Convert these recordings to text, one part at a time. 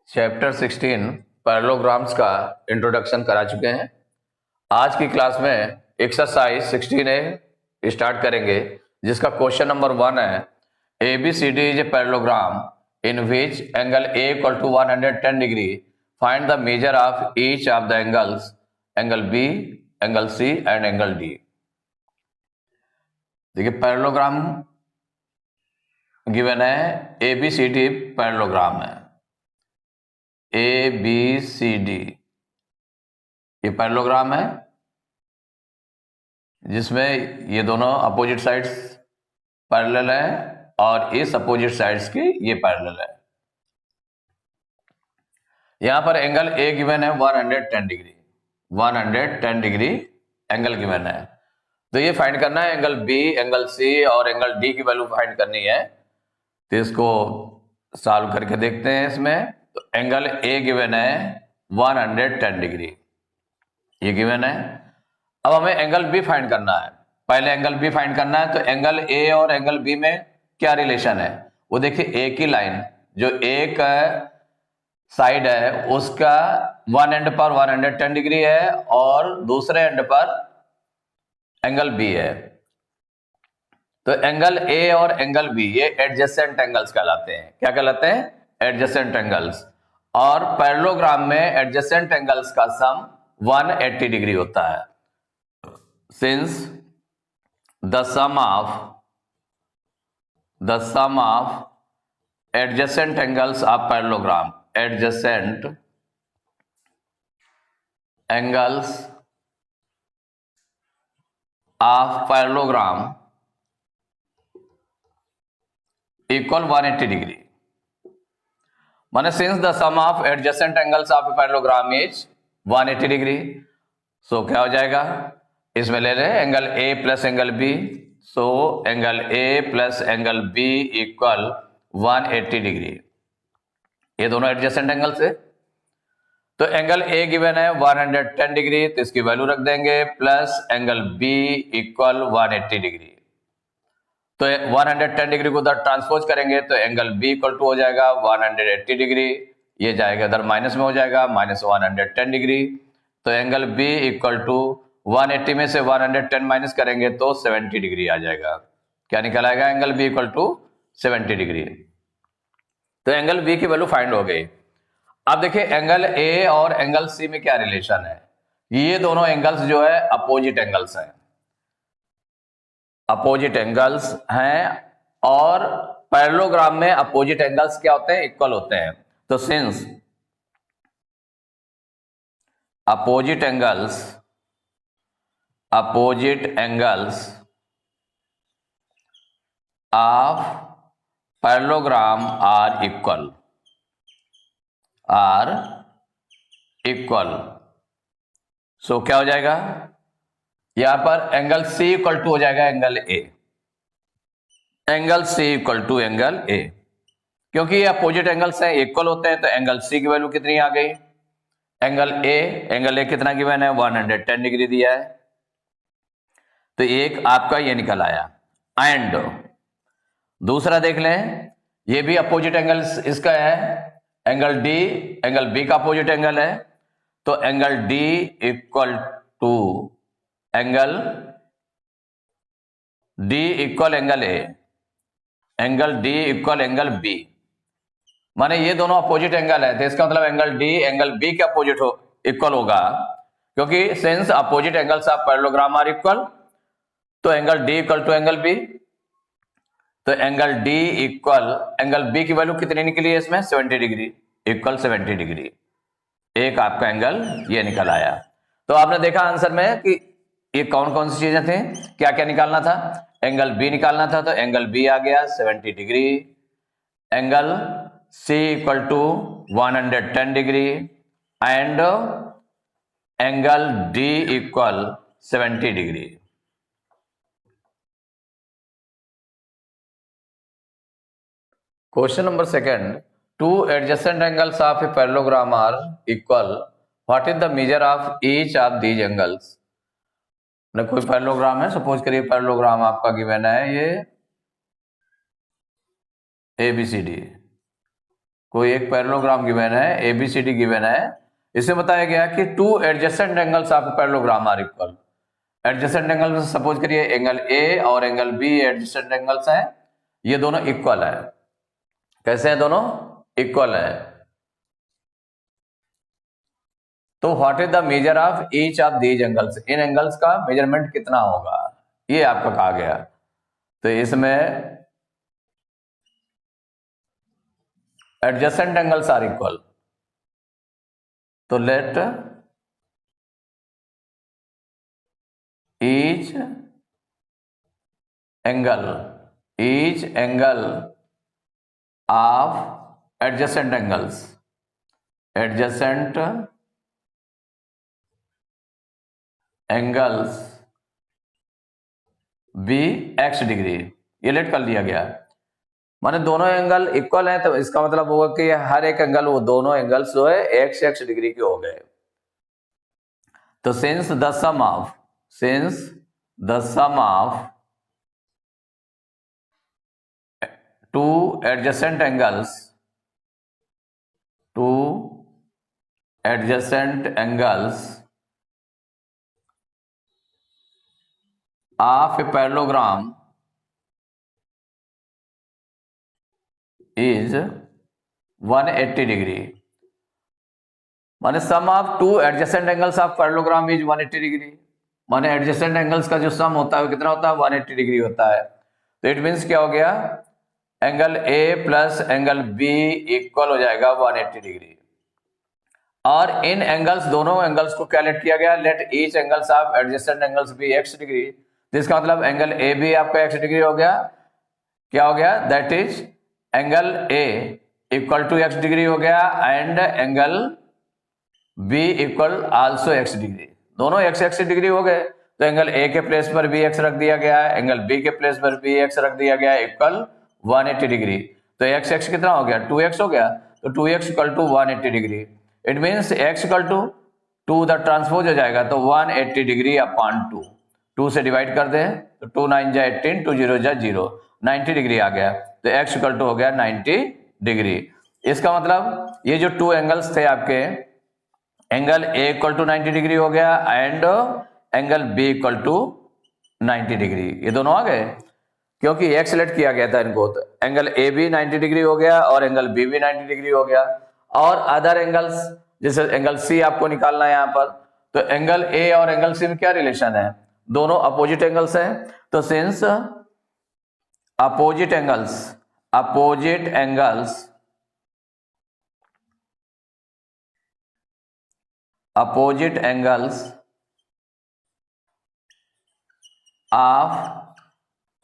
Chapter 16 parallelograms का introduction करा चुके हैं। आज की क्लास में एक्सरसाइज 16A स्टार्ट करेंगे, जिसका क्वेश्चन नंबर 1 है ABCD is a parallelogram in which angle A equal to 110 degree, find the measure of each of the angles, angle B, angle C and angle D। देखिए parallelogram given है, ABCD parallelogram है, ABCD ये parallelogram है जिसमें ये दोनों opposite sides parallel है और इस अपोजिट साइड्स की ये पैरेलल है। यहां पर एंगल A गिवन है 110 डिग्री, 110 डिग्री एंगल गिवन है। तो ये फाइंड करना है एंगल B, एंगल C और एंगल D की वैल्यू फाइंड करनी है। तो इसको सॉल्व करके देखते हैं। इसमें तो एंगल A गिवन है 110 डिग्री, ये गिवन है। अब हमें एंगल B फाइंड करना है। पहले एंगल B फाइंड करना है, तो एंगल A और एंगल B में क्या रिलेशन है वो देखिए। A की लाइन जो एक साइड है उसका वन एंड पर 110 डिग्री है और दूसरे एंड पर एंगल B है। तो एंगल A और एंगल B ये एडजेसेंट एंगल्स कहलाते हैं। क्या कहलाते हैं? Adjacent angles. और पैरेललोग्राम में एडजेसेंट एंगल्स का सम 180 डिग्री होता है। Since the sum of adjacent angles of parallelogram, adjacent angles of parallelogram equal 180 degree, माने since the sum of adjacent angles of a parallelogram is 180 degree, सो क्या हो जाएगा, इसमें ले रहे angle A plus angle B, so angle A plus angle B equal 180 degree. ये दोनों adjacent angles है। तो एंगल A गिवन है 110 डिग्री, तो इसकी वैल्यू रख देंगे, plus angle B equal 180 degree. तो 110 डिग्री को उधर ट्रांसपोज करेंगे तो एंगल B इक्वल टू हो जाएगा 180 डिग्री, ये जाएगा इधर माइनस में हो जाएगा, माइनस 110 डिग्री। तो एंगल B इक्वल टू 180 में से 110 माइनस करेंगे तो 70 डिग्री आ जाएगा। क्या निकल आएगा? Angle B equal to 70 degree. तो एंगल B की वैल्यू फाइंड हो गई। अब देखिए एंगल A और एंगल C में क्या रिलेशन है। ये दोनों एंगल्स जो है अपोजिट एंगल्स हैं, अपोजिट एंगल्स हैं। और पैरेललोग्राम में अपोजिट एंगल्स क्या होते हैं? इक्वल होते हैं। तो since opposite angles of parallelogram are equal, सो क्या हो जाएगा, यहां पर एंगल C इक्वल टू हो जाएगा angle A, angle C equal to angle A। क्योंकि ये अपोजिट एंगल्स हैं, इक्वल होते हैं, तो एंगल C की वैल्यू कितनी आ गई? एंगल A कितना गिवन है? 110 डिग्री दिया है, तो एक आपका ये निकल आया। एंड दूसरा देख लें, ये भी अपोजिट एंगल इसका है, एंगल D एंगल B का अपोजिट एंगल है। तो angle D equal to angle D equal angle A, angle D equal angle B, माने ये दोनों अपोजिट एंगल है। तो इसका मतलब एंगल D एंगल B के अपोजिट इक्वल होगा, क्योंकि since opposite angles of parallelogram are equal, तो angle D equal to angle B। तो angle D equal angle B की वैल्यू कितनी निकली है इसमें? 70 डिग्री, इक्वल 70 डिग्री। एक आपका एंगल ये निकल आया। तो आपने देखा आंसर में कि ये कौन कौन सी चीजें थी, क्या क्या निकालना था। एंगल B निकालना था, तो एंगल B आ गया 70 degree, angle C equal to 110 degree and angle D equal 70 degree. Question number 2, two adjacent angles of a parallelogram are equal, what is the measure of each of these angles. कोई parallelogram है, suppose करिए parallelogram आपका given है ये ABCD, कोई एक parallelogram given है, ABCD given है, इसमें बताया गया कि two adjacent angles of parallelogram are equal. Adjacent angle suppose करिए एंगल A और एंगल B एडजेसेंट एंगल्स हैं, ये दोनों इक्वल है। कैसे हैं दोनों? इक्वल है। तो what is the measure of each of these angles, इन एंगल्स का मेजरमेंट कितना होगा, ये आपको कहा गया। तो इसमें एडजेसेंट एंगल्स आर इक्वल, तो let each angle of adjacent angles be x degree, ये लेट कर लिया गया। माने दोनों एंगल इक्वल हैं, तो इसका मतलब होगा कि हर एक एंगल, वो दोनों एंगल्स जो है एक्स डिग्री के हो गए। तो since the sum of two adjacent angles of a parallelogram is 180 degree. माने sum of two adjacent angles of parallelogram is 180 degree. माने एडजेसेंट एंगल्स का जो सम होता है वो कितना होता है? 180 डिग्री होता है। तो इट मीन्स क्या हो गया? Angle A plus angle B equal हो जाएगा 180 डिग्री। और इन एंगल्स, दोनों एंगल्स को क्या लेट किया गया? Let each angles of adjacent angles be x degree. जिसका मतलब एंगल A भी आपका x डिग्री हो गया। क्या हो गया? That is angle A equal to x degree हो गया and angle B equal also x degree. दोनों x डिग्री हो गए। तो एंगल A के प्लेस पर भी x रख दिया गया है, एंगल B के प्लेस पर भी x रख दिया गया है, इक्वल 180 डिग्री। तो x कितना हो गया? 2x हो गया। तो 2x equal to 180 degree. It means x equal to 2 the transpose हो जाएगा, तो 180 डिग्री अपॉन 2 से डिवाइड कर दें तो 2 9 जा 18, 2 0 जा 0, 90 डिग्री आ गया। तो x इक्वल टू हो गया 90 डिग्री। इसका मतलब ये जो टू एंगल्स थे आपके, angle A equal to 90 degree हो गया and angle B equal to 90 degree, ये दोनों आ गए क्योंकि एक सिलेक्ट किया गया था इनको। तो एंगल A भी 90 डिग्री हो गया और एंगल B भी 90 डिग्री हो गया। और अदर एंगल्स, जैसे एंगल C आपको निकालना है यहाँ पर, तो एंगल A और एंगल C में क्या रिलेशन है? दोनों अपोजिट एंगल्स हैं। तो since opposite angles of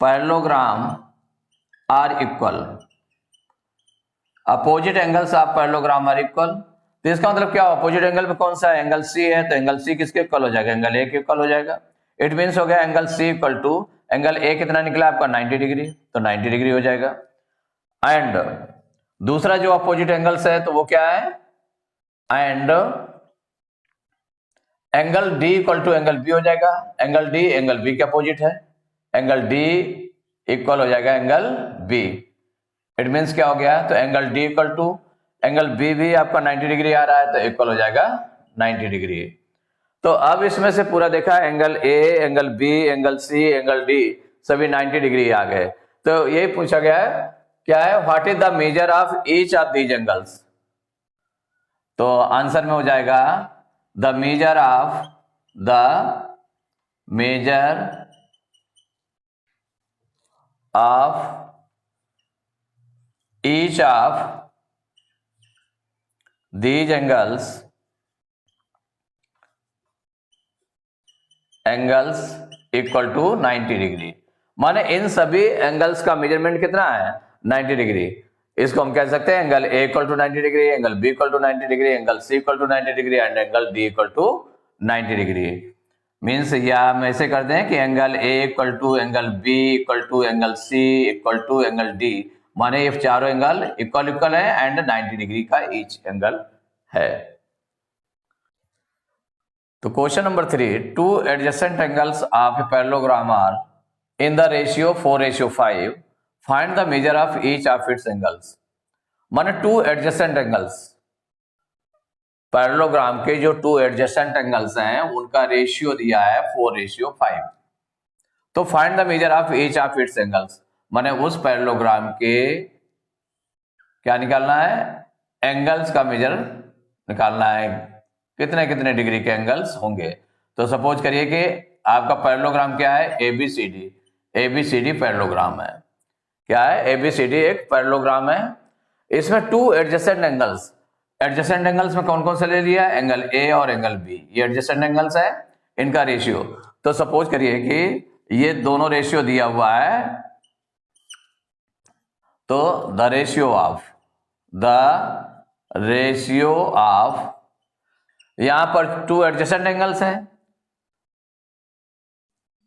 parallelogram are equal, opposite angles of parallelogram are equal. तो इसका मतलब क्या? अपोजिट एंगल में कौन सा है? एंगल C है, तो एंगल C किसके इक्वल हो जाएगा? एंगल A के इक्वल हो जाएगा। इट मीन्स हो गया angle C equal to angle A कितना निकला आपका? 90 डिग्री, तो 90 डिग्री हो जाएगा। एंड दूसरा जो अपोजिट एंगल्स है तो वो क्या है? And angle D equal to angle B हो जाएगा। एंगल D एंगल B के अपोजिट है, एंगल D इक्वल हो जाएगा एंगल B। इट मीन्स क्या हो गया? तो angle D equal to angle B भी आपका 90 डिग्री आ रहा है, तो इक्वल हो जाएगा 90 डिग्री। तो अब इसमें से पूरा देखा, angle A, angle B, angle C, angle D सभी 90 डिग्री आ गए। तो यही पूछा गया है, क्या है? What is the measure of each of these angles. तो आंसर में हो जाएगा the measure of each of these angles equal to 90 degree. माने इन सभी एंगल्स का मेजरमेंट कितना है? 90 डिग्री। इसको हम कह सकते हैं angle A equal to 90 degree, angle B equal to 90 degree, angle C equal to 90 degree and angle D equal to 90 degree. Means या हम ऐसे करते हैं कि angle A equal to angle B equal to angle C equal to angle D, माने ये चारों angle equal है एंड 90 डिग्री का ईच एंगल है। तो question number 3, two adjacent angles of a parallelogram are in the ratio 4:5, find the measure of each of its angles. माने two adjacent angles, parallelogram के जो टू एडजेसेंट एंगल्स हैं उनका ratio दिया है 4:5। तो find the measure of each of its angles, माने उस पैरेललोग्राम के क्या निकालना है, एंगल्स का मेजर निकालना है, कितने कितने डिग्री के एंगल्स होंगे। तो सपोज करिए कि आपका पैरेललोग्राम क्या है, एबीसीडी, एबीसीडी पैरेललोग्राम है। क्या है, एबीसीडी एक पैरेललोग्राम है। इसमें to adjacent angles, adjacent angles में कौन कौन से ले लिया, एंगल ए और एंगल बी, ये एडजेसेंट एंगल्स है, इनका रेशियो। तो सपोज करिए कि ये दोनों रेशियो दिया हुआ है, तो द रेशियो ऑफ यहां पर टू एडजेसेंट एंगल्स हैं,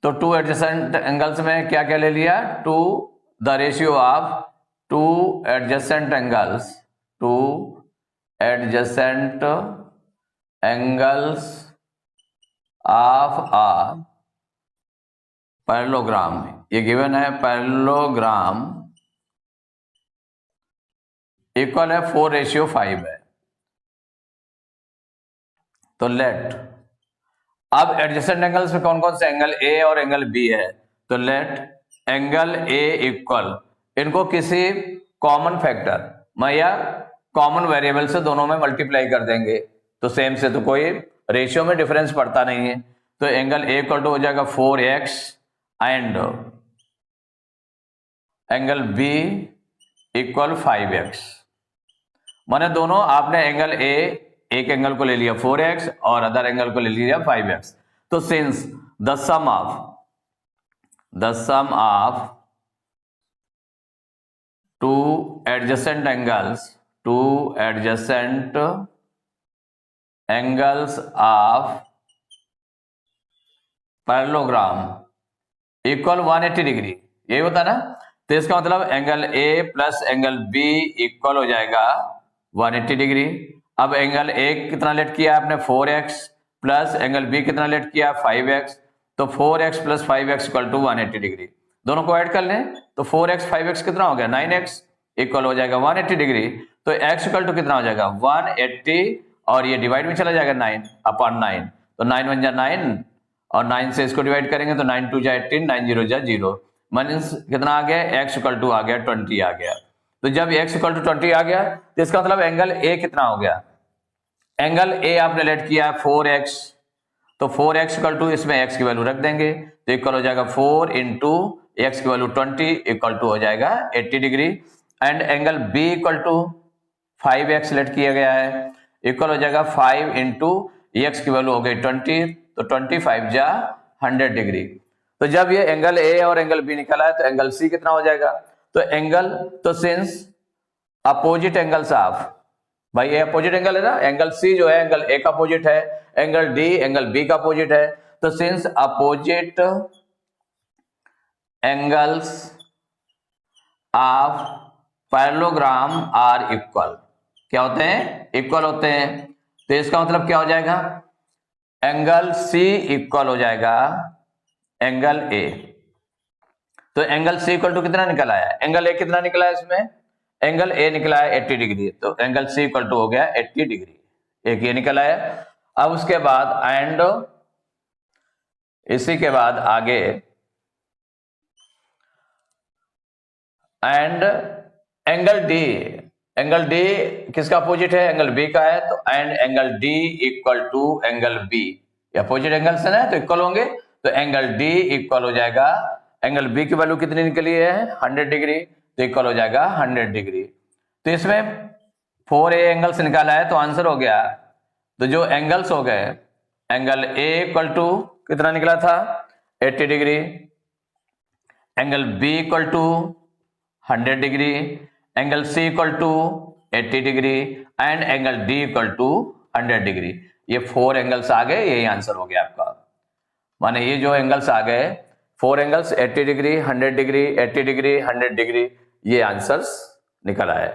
तो टू एडजेसेंट एंगल्स में क्या क्या ले लिया, the ratio of two adjacent angles of a parallelogram, ये गिवन है, पैरेललोग्राम इक्वल है 4:5 है। तो लेट, अब एडजेसेंट एंगल्स में कौन कौन से एंगल ए और एंगल बी है, तो लेट एंगल ए इक्वल, इनको किसी कॉमन फैक्टर या कॉमन वेरिएबल से दोनों में मल्टीप्लाई कर देंगे, तो सेम से तो कोई रेशियो में डिफरेंस पड़ता नहीं है। तो एंगल ए इक्वल टू हो जाएगा 4x and angle B equal 5x। माने दोनों आपने एंगल ए, एक एंगल को ले लिया 4x और अदर एंगल को ले लिया 5x। तो since the sum of two adjacent angles of parallelogram equal 180 degree, यही होता ना। तो इसका मतलब angle A plus angle B equal हो जाएगा 180 डिग्री। अब एंगल ए कितना लेट किया आपने, 4x प्लस एंगल बी कितना लेट किया, 5x। तो 4x plus 5x equal to 180 degree. दोनों को ऐड कर लें तो 4x 5x कितना हो गया, 9x इक्वल हो जाएगा 180 डिग्री। तो x इक्वल टू कितना हो जाएगा 180, और ये डिवाइड में चला जाएगा 9/9, तो 9 बन जा 9 और 9 से इसको डिवाइड करेंगे तो 9 2 जा 18, 9 0 जा 0, मीन्स कितना आ गया, x इक्वल टू आ गया 20 आ गया। तो जब x इक्वल टू 20 आ गया तो इसका मतलब एंगल a कितना हो गया, एंगल a आपने लेट किया है 4x, तो 4x इक्वल टू इसमें x की वैल्यू रख देंगे तो इक्वल हो जाएगा 4 इंटू x की वैल्यू 20 इक्वल टू हो जाएगा 80 degree. And angle b equal to 5x let किया गया है, इक्वल हो जाएगा 5 इंटू x की वैल्यू हो गई 20, तो 25 जा 100 डिग्री। तो जब ये एंगल a और एंगल b निकला है तो एंगल c कितना हो जाएगा, तो सिंस अपोजिट एंगल्स ऑफ, भाई ये अपोजिट एंगल है ना, एंगल C जो है एंगल A का अपोजिट है, एंगल D एंगल B का अपोजिट है। तो since opposite angles of parallelogram are equal, क्या होते हैं, इक्वल होते हैं। तो इसका मतलब क्या हो जाएगा, एंगल C इक्वल हो जाएगा एंगल A। तो एंगल C इक्वल टू कितना निकला है, एंगल A कितना निकला है, इसमें एंगल A निकला है 80 डिग्री, तो एंगल C इक्वल टू हो गया 80 डिग्री, एक ये निकला है। अब उसके बाद एंड इसी के बाद आगे एंड एंगल D किसका अपोजिट है, एंगल B का है, तो and angle D equal to angle B, ये अपोजिट एंगल्स है ना तो इक्वल होंगे। तो एंगल D इक्वल हो जाएगा, एंगल B की वैल्यू कितनी निकली है 100 डिग्री, तो इक्वल हो जाएगा 100 डिग्री। तो इसमें 4A एंगल्स निकाला है तो आंसर हो गया, तो जो एंगल्स हो गए, एंगल A इक्वल टू कितना निकला था 80 degree, angle B equal to 100 degree, angle C equal to 80 degree and angle D equal to 100 degree. ये 4 एंगल्स आ गए, यही आंसर हो गया आपका। माने ये जो एंगल्स आ गए 4 angles 80 degree 100 degree 80 degree 100 degree, ये आंसर्स निकल आए।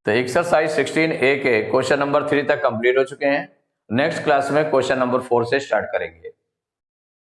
तो एक्सरसाइज 16A के क्वेश्चन नंबर 3 तक कंप्लीट हो चुके हैं। नेक्स्ट क्लास में क्वेश्चन नंबर 4 से स्टार्ट करेंगे।